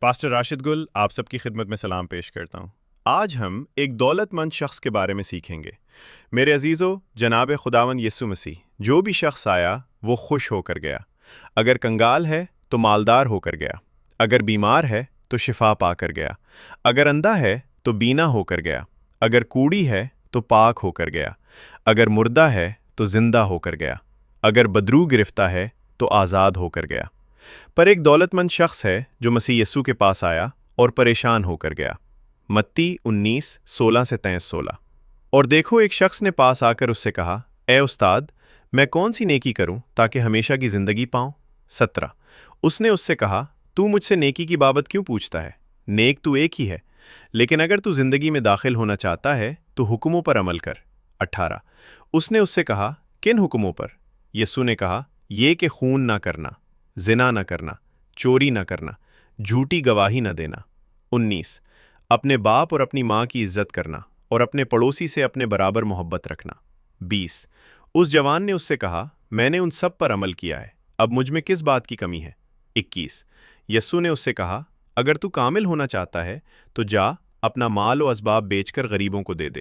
Pastor Rashid گل آپ سب کی خدمت میں سلام پیش کرتا ہوں۔ آج ہم ایک دولت مند شخص کے بارے میں سیکھیں گے۔ میرے عزیزو، جناب خداوند یسوع مسیح، جو بھی شخص آیا وہ خوش ہو کر گیا۔ اگر کنگال ہے تو مالدار ہو کر گیا، اگر بیمار ہے تو شفا پا کر گیا، اگر اندھا ہے تو بینا ہو کر گیا، اگر کوڑی ہے تو پاک ہو کر گیا، اگر مردہ ہے تو زندہ ہو کر گیا، اگر بدرو گرفتہ ہے تو آزاد ہو کر گیا۔ پر ایک دولت مند شخص ہے جو مسیح یسوع کے پاس آیا اور پریشان ہو کر گیا۔ متی 19:16-23۔ اور دیکھو، ایک شخص نے پاس آ کر اس سے کہا، اے استاد، میں کون سی نیکی کروں تاکہ ہمیشہ کی زندگی پاؤں؟ 17۔ اس نے اس سے کہا، تو مجھ سے نیکی کی بابت کیوں پوچھتا ہے؟ نیک تو ایک ہی ہے، لیکن اگر تو زندگی میں داخل ہونا چاہتا ہے تو حکموں پر عمل کر۔ 18۔ اس نے اس سے کہا، کن حکموں پر؟ یسوع نے کہا، یہ کہ خون نہ کرنا، زنا نہ کرنا، چوری نہ کرنا، جھوٹی گواہی نہ دینا۔ 19۔ اپنے باپ اور اپنی ماں کی عزت کرنا اور اپنے پڑوسی سے اپنے برابر محبت رکھنا۔ 20۔ اس جوان نے اس سے کہا، میں نے ان سب پر عمل کیا ہے، اب مجھ میں کس بات کی کمی ہے؟ 21۔ یسوع نے اس سے کہا، اگر تو کامل ہونا چاہتا ہے تو جا، اپنا مال و اسباب بیچ کر غریبوں کو دے دے،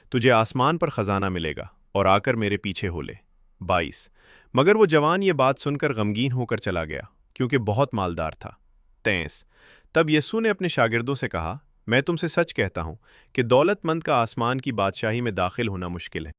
تجھے آسمان پر خزانہ ملے گا، اور آ کر میرے پیچھے ہو لے۔ 22۔ مگر وہ جوان یہ بات سن کر غمگین ہو کر چلا گیا، کیونکہ بہت مالدار تھا۔ 23۔ تب یسوع نے اپنے شاگردوں سے کہا، میں تم سے سچ کہتا ہوں کہ دولت مند کا آسمان کی بادشاہی میں داخل ہونا مشکل ہے۔